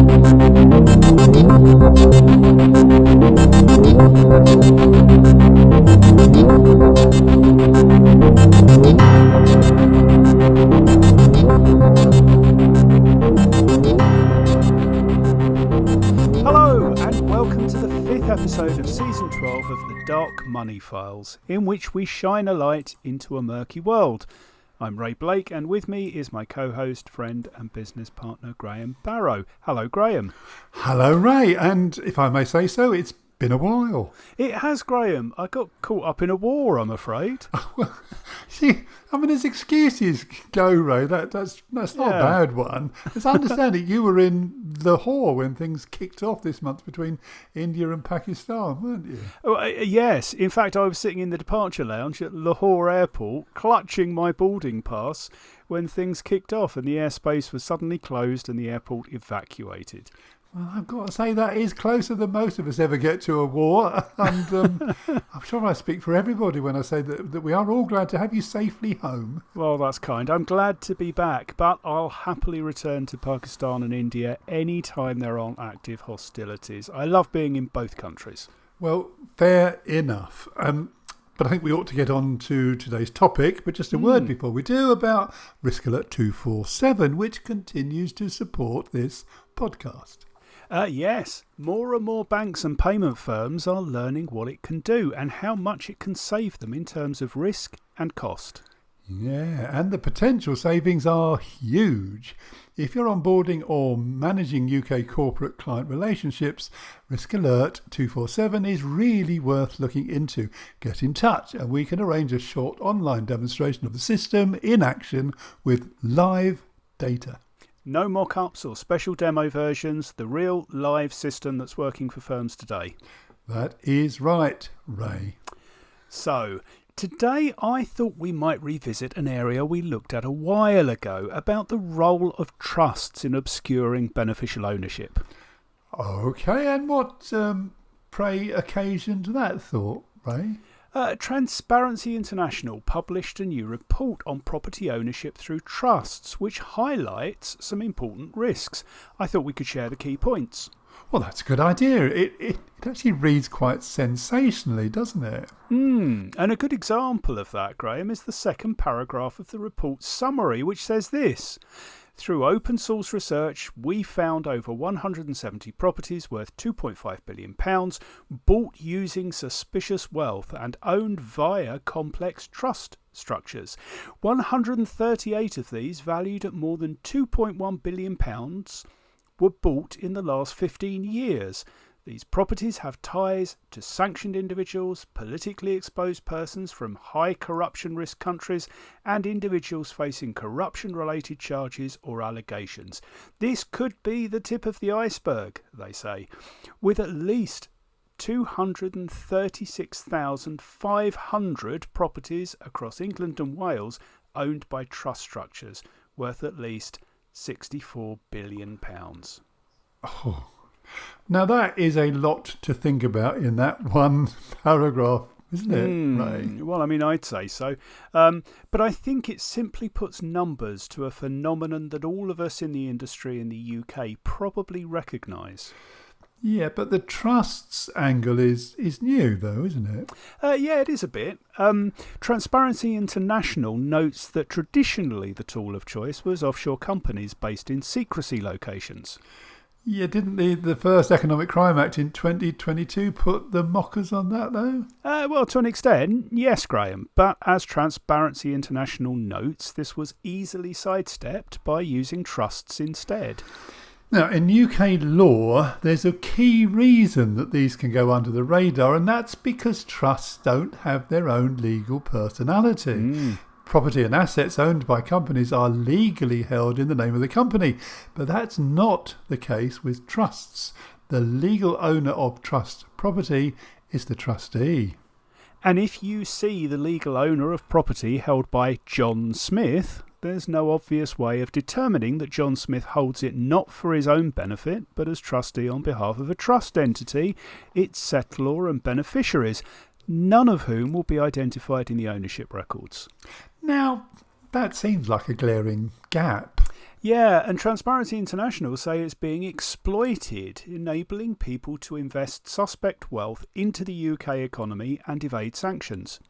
Hello and welcome to the 5th episode of Season 12 of the Dark Money Files, in which we shine a light into a murky world. I'm Ray Blake, and with me is my co-host, friend and business partner Graham Barrow. Hello, Graham. Hello, Ray, and if I may say so, it's been a while. It has, Graham. I got caught up in a war, I'm afraid. Well, see, I mean, as excuses go, Ray, that's not a bad one. As I understand it, you were in Lahore when things kicked off this month between India and Pakistan, weren't you? Oh, yes. In fact, I was sitting in the departure lounge at Lahore Airport, clutching my boarding pass when things kicked off and the airspace was suddenly closed and the airport evacuated. Well, I've got to say that is closer than most of us ever get to a war. And I'm sure I speak for everybody when I say that we are all glad to have you safely home. Well, that's kind. I'm glad to be back, but I'll happily return to Pakistan and India any time there aren't active hostilities. I love being in both countries. Well, fair enough. But I think we ought to get on to today's topic. But just a word before we do about Risk Alert 247, which continues to support this podcast. Yes, more and more banks and payment firms are learning what it can do and how much it can save them in terms of risk and cost. Yeah, and the potential savings are huge. If you're onboarding or managing UK corporate client relationships, Risk Alert 247 is really worth looking into. Get in touch and we can arrange a short online demonstration of the system in action with live data. No mock-ups or special demo versions, the real live system that's working for firms today. That is right, Ray. So, today I thought we might revisit an area we looked at a while ago about the role of trusts in obscuring beneficial ownership. Okay, and what, pray, occasioned that thought, Ray? Transparency International published a new report on property ownership through trusts, which highlights some important risks. I thought we could share the key points. Well, that's a good idea. It actually reads quite sensationally, doesn't it? And a good example of that, Graham, is the second paragraph of the report's summary, which says this. Through open source research, we found over 170 properties worth £2.5 billion bought using suspicious wealth and owned via complex trust structures. 138 of these, valued at more than £2.1 billion, were bought in the last 15 years. These properties have ties to sanctioned individuals, politically exposed persons from high corruption risk countries, and individuals facing corruption-related charges or allegations. This could be the tip of the iceberg, they say, with at least 236,500 properties across England and Wales owned by trust structures, worth at least £64 billion. Oh. Now, that is a lot to think about in that one paragraph, isn't it, Ray? Well, I mean, I'd say so. But I think it simply puts numbers to a phenomenon that all of us in the industry in the UK probably recognise. Yeah, but the trusts angle is new, though, isn't it? Yeah, it is a bit. Transparency International notes that traditionally the tool of choice was offshore companies based in secrecy locations. Yeah, didn't the first Economic Crime Act in 2022 put the mockers on that, though? Well, to an extent, yes, Graham. But as Transparency International notes, this was easily sidestepped by using trusts instead. Now, in UK law, there's a key reason that these can go under the radar, and that's because trusts don't have their own legal personality. Property and assets owned by companies are legally held in the name of the company, but that's not the case with trusts. The legal owner of trust property is the trustee. And if you see the legal owner of property held by John Smith, there's no obvious way of determining that John Smith holds it not for his own benefit, but as trustee on behalf of a trust entity, its settlor and beneficiaries, none of whom will be identified in the ownership records. Now, that seems like a glaring gap. Yeah, and Transparency International say it's being exploited, enabling people to invest suspect wealth into the UK economy and evade sanctions.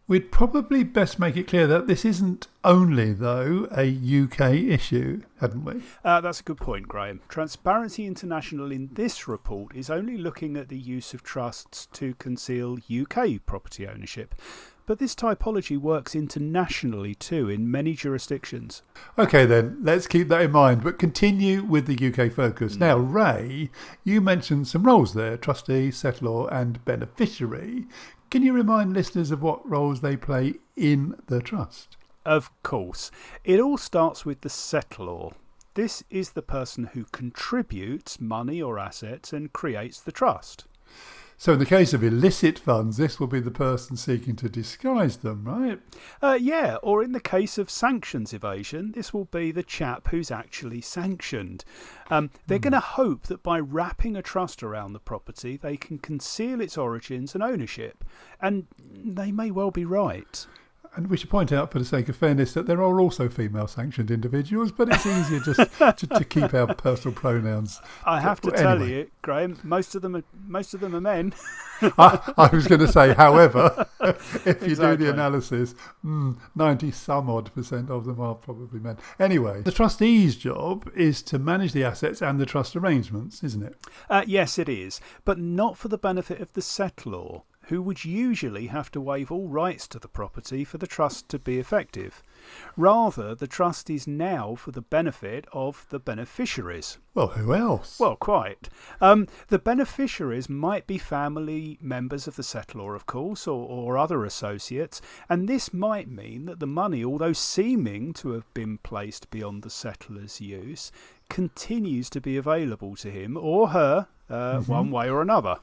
We'd probably best make it clear that this isn't only, though, a UK issue, hadn't we? That's a good point, Graham. Transparency International in this report is only looking at the use of trusts to conceal UK property ownership. But this typology works internationally too in many jurisdictions. OK then, let's keep that in mind, but continue with the UK focus. Now, Ray, you mentioned some roles there, trustee, settlor and beneficiary. Can you remind listeners of what roles they play in the trust? Of course. It all starts with the settlor. This is the person who contributes money or assets and creates the trust. So in the case of illicit funds, this will be the person seeking to disguise them, right? Yeah, or in the case of sanctions evasion, this will be the chap who's actually sanctioned. They're going to hope that by wrapping a trust around the property, they can conceal its origins and ownership. And they may well be right. And we should point out, for the sake of fairness, that there are also female-sanctioned individuals, but it's easier just to keep our personal pronouns. I have to tell you, Graham, most of them are men. I was going to say, however, if you do the analysis, 90-some-odd% of them are probably men. Anyway, the trustee's job is to manage the assets and the trust arrangements, isn't it? Yes, it is, but not for the benefit of the settlor, who would usually have to waive all rights to the property for the trust to be effective. Rather, the trust is now for the benefit of the beneficiaries. Well, who else? Well, quite. The beneficiaries might be family members of the settlor, of course, or other associates, and this might mean that the money, although seeming to have been placed beyond the settlor's use, continues to be available to him or her one way or another.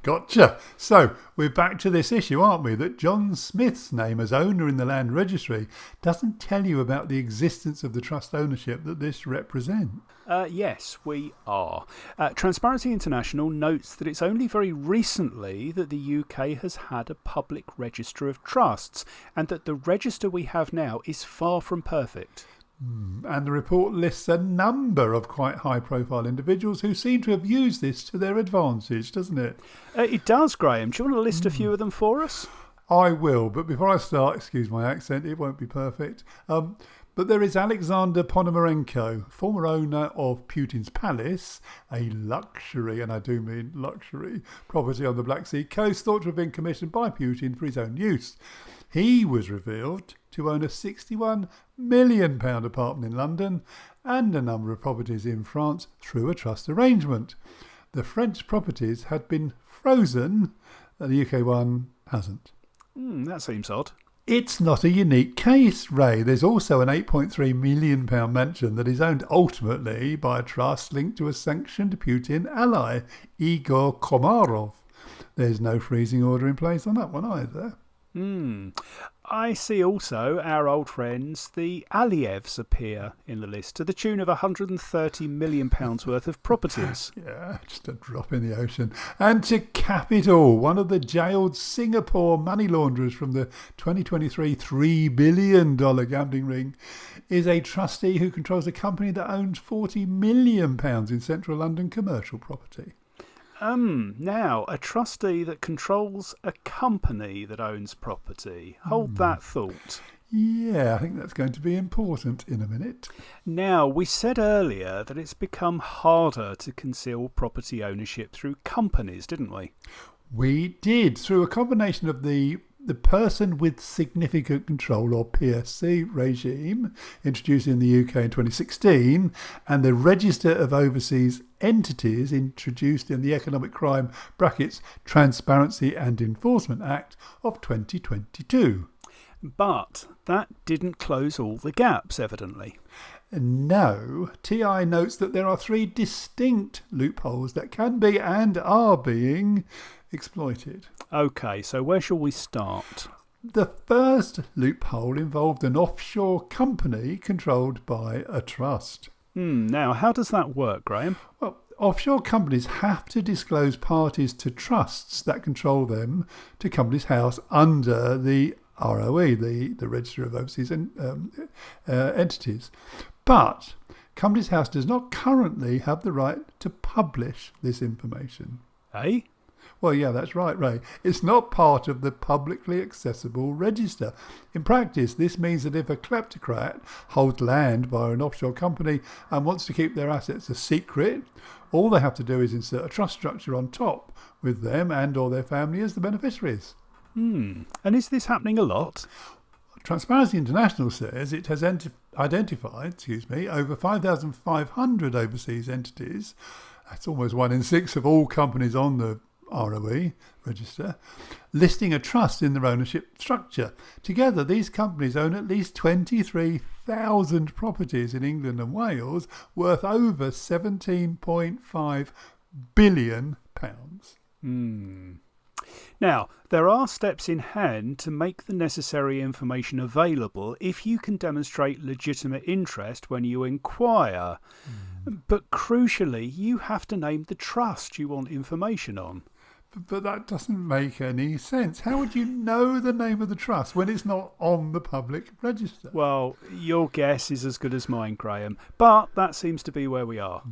Gotcha. So we're back to this issue, aren't we? That John Smith's name as owner in the land registry doesn't tell you about the existence of the trust ownership that this represents. Yes, we are. Transparency International notes that it's only very recently that the UK has had a public register of trusts, and that the register we have now is far from perfect. And the report lists a number of quite high-profile individuals who seem to have used this to their advantage, doesn't it? It does, Graham. Do you want to list a few of them for us? I will, but before I start, excuse my accent, it won't be perfect. But there is Alexander Ponomarenko, former owner of Putin's Palace, a luxury, and I do mean luxury, property on the Black Sea coast, thought to have been commissioned by Putin for his own use. He was revealed to own a £61 million apartment in London and a number of properties in France through a trust arrangement. The French properties had been frozen, the UK one hasn't. That seems odd. It's not a unique case, Ray. There's also an £8.3 million mansion that is owned ultimately by a trust linked to a sanctioned Putin ally, Igor Komarov. There's no freezing order in place on that one either. I see also our old friends, the Alievs, appear in the list to the tune of £130 million worth of properties. Yeah, just a drop in the ocean. And to cap it all, one of the jailed Singapore money launderers from the 2023 $3 billion gambling ring is a trustee who controls a company that owns £40 million in central London commercial property. Now, a trustee that controls a company that owns property. Hold that thought. Yeah, I think that's going to be important in a minute. Now, we said earlier that it's become harder to conceal property ownership through companies, didn't we? We did, through a combination of the Person with Significant Control, or PSC, regime, introduced in the UK in 2016, and the Register of Overseas Entities, introduced in the Economic Crime (Transparency and Enforcement) Act of 2022. But that didn't close all the gaps, evidently. No, TI notes that there are 3 distinct loopholes that can be and are being exploited. OK, so where shall we start? The first loophole involved an offshore company controlled by a trust. Now, how does that work, Graham? Well, offshore companies have to disclose parties to trusts that control them to Companies House under the ROE, the Register of Overseas Entities. But Companies House does not currently have the right to publish this information. Eh? Well, yeah, that's right, Ray. It's not part of the publicly accessible register. In practice, this means that if a kleptocrat holds land by an offshore company and wants to keep their assets a secret, all they have to do is insert a trust structure on top with them and or their family as the beneficiaries. And is this happening a lot? Transparency International says it has identified over 5,500 overseas entities. That's almost 1 in 6 of all companies on the ROE register, listing a trust in their ownership structure. Together, these companies own at least 23,000 properties in England and Wales worth over £17.5 billion. Now, there are steps in hand to make the necessary information available if you can demonstrate legitimate interest when you inquire. But crucially, you have to name the trust you want information on. But that doesn't make any sense. How would you know the name of the trust when it's not on the public register? Well, your guess is as good as mine, Graham, but that seems to be where we are.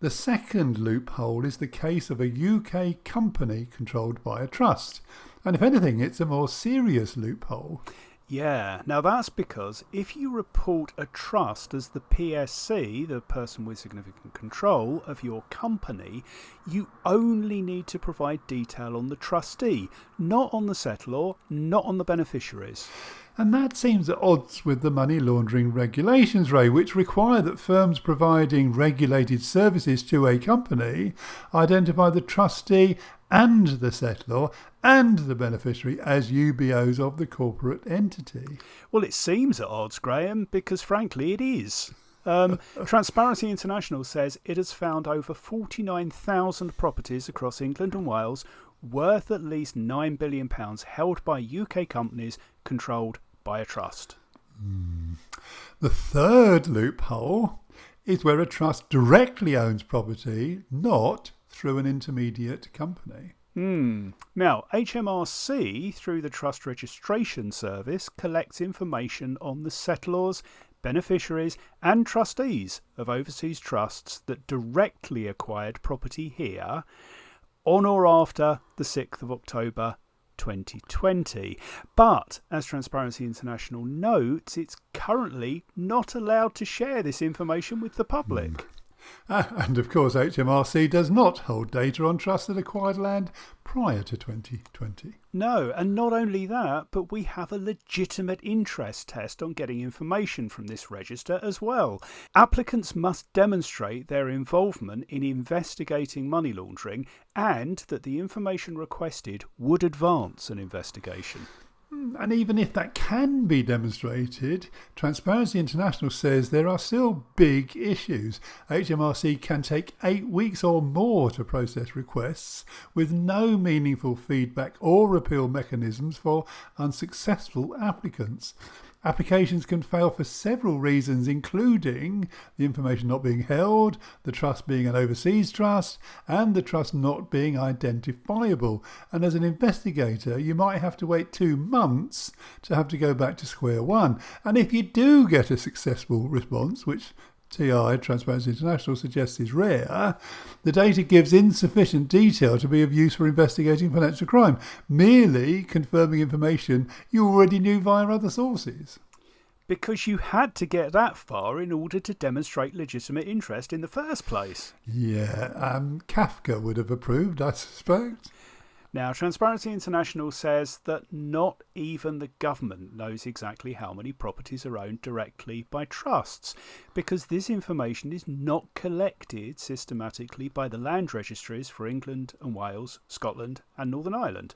The second loophole is the case of a UK company controlled by a trust. And if anything, it's a more serious loophole. Yeah, now that's because if you report a trust as the PSC, the person with significant control of your company, you only need to provide detail on the trustee, not on the settlor, not on the beneficiaries. And that seems at odds with the money laundering regulations, Ray, which require that firms providing regulated services to a company identify the trustee and the settlor and the beneficiary as UBOs of the corporate entity. Well, it seems at odds, Graham, because frankly it is. Transparency International says it has found over 49,000 properties across England and Wales worth at least £9 billion held by UK companies controlled by a trust. The third loophole is where a trust directly owns property, not through an intermediate company. Now, HMRC, through the Trust Registration Service, collects information on the settlors, beneficiaries and trustees of overseas trusts that directly acquired property here on or after the 6th of October 2020. But, as Transparency International notes, it's currently not allowed to share this information with the public. And of course, HMRC does not hold data on trusts that acquired land prior to 2020. No, and not only that, but we have a legitimate interest test on getting information from this register as well. Applicants must demonstrate their involvement in investigating money laundering and that the information requested would advance an investigation. And even if that can be demonstrated, Transparency International says there are still big issues. HMRC can take 8 weeks or more to process requests with no meaningful feedback or appeal mechanisms for unsuccessful applicants. Applications can fail for several reasons, including the information not being held, the trust being an overseas trust, and the trust not being identifiable. And as an investigator, you might have to wait 2 months to have to go back to square one. And if you do get a successful response, which TI, Transparency International, suggests is rare, the data gives insufficient detail to be of use for investigating financial crime, merely confirming information you already knew via other sources. Because you had to get that far in order to demonstrate legitimate interest in the first place. Yeah, Kafka would have approved, I suspect. Now, Transparency International says that not even the government knows exactly how many properties are owned directly by trusts, because this information is not collected systematically by the land registries for England and Wales, Scotland and Northern Ireland.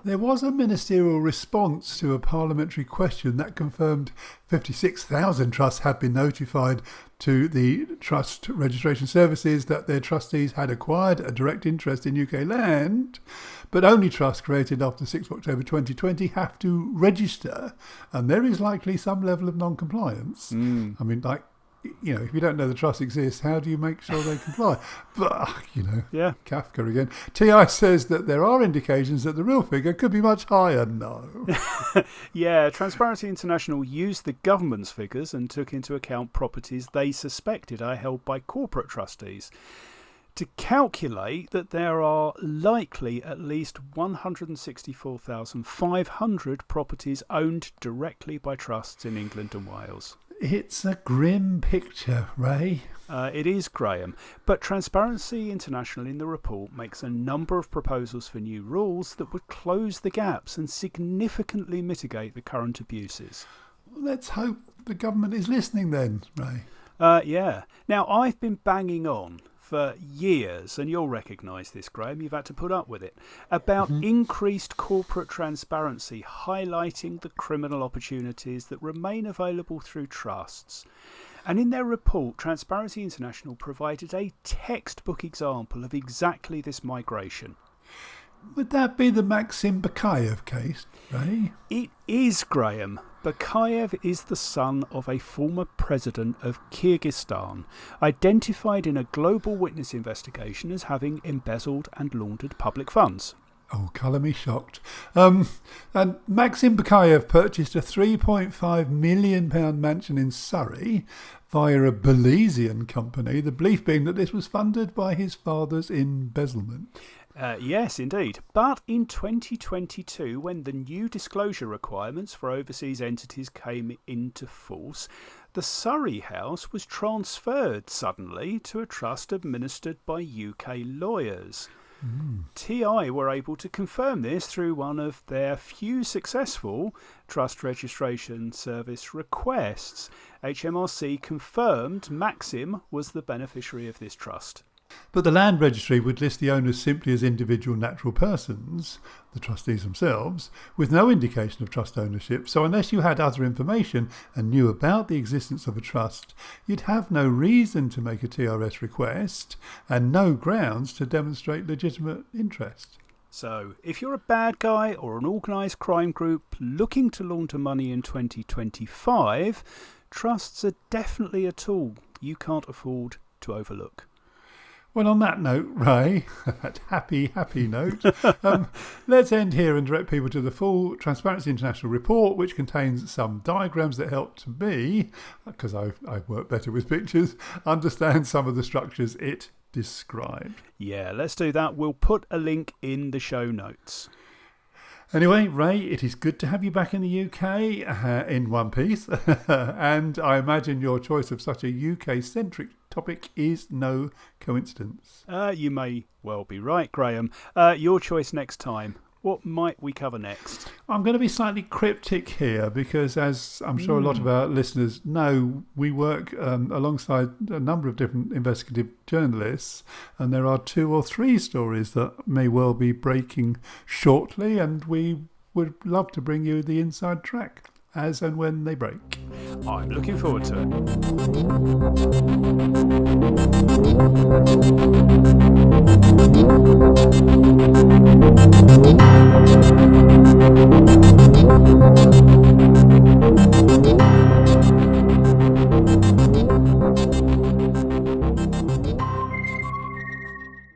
There was a ministerial response to a parliamentary question that confirmed 56,000 trusts had been notified to the Trust Registration Services that their trustees had acquired a direct interest in UK land, but only trusts created after 6 October 2020 have to register, and there is likely some level of non-compliance. I mean, like if you don't know the trust exists, how do you make sure they comply? But, Yeah. Kafka again. TI says that there are indications that the real figure could be much higher. No. Yeah, Transparency International used the government's figures and took into account properties they suspected are held by corporate trustees to calculate that there are likely at least 164,500 properties owned directly by trusts in England and Wales. It's a grim picture, Ray. It is, Graham, but Transparency International in the report makes a number of proposals for new rules that would close the gaps and significantly mitigate the current abuses. Let's hope the government is listening then, Ray. Yeah. Now, I've been banging on for years, and you'll recognise this, Graham, you've had to put up with it, about increased corporate transparency, highlighting the criminal opportunities that remain available through trusts. And in their report, Transparency International provided a textbook example of exactly this migration. Would that be the Maxim Bakayev case, Ray? It is, Graham. Bakayev is the son of a former president of Kyrgyzstan, identified in a global witness investigation as having embezzled and laundered public funds. Oh, colour me shocked. And Maxim Bakayev purchased a £3.5 million mansion in Surrey via a Belizean company, the belief being that this was funded by his father's embezzlement. Yes, indeed. But in 2022, when the new disclosure requirements for overseas entities came into force, the Surrey house was transferred suddenly to a trust administered by UK lawyers. TI were able to confirm this through one of their few successful Trust Registration Service requests. HMRC confirmed Maxim was the beneficiary of this trust. But the Land Registry would list the owners simply as individual natural persons, the trustees themselves, with no indication of trust ownership. So unless you had other information and knew about the existence of a trust, you'd have no reason to make a TRS request and no grounds to demonstrate legitimate interest. So, if you're a bad guy or an organised crime group looking to launder money in 2025, trusts are definitely a tool you can't afford to overlook. Well, on that note, Ray, that happy note, let's end here and direct people to the full Transparency International report, which contains some diagrams that help to me, because I work better with pictures, understand some of the structures it described. Yeah, let's do that. We'll put a link in the show notes. Anyway, Ray, it is good to have you back in the UK in one piece. And I imagine your choice of such a UK-centric topic is no coincidence. You may well be right, Graham. Your choice next time. What might we cover next? I'm going to be slightly cryptic here because, as I'm sure a lot of our listeners know, we work alongside a number of different investigative journalists, and there are 2 or 3 stories that may well be breaking shortly, and we would love to bring you the inside track as and when they break. I'm looking forward to it.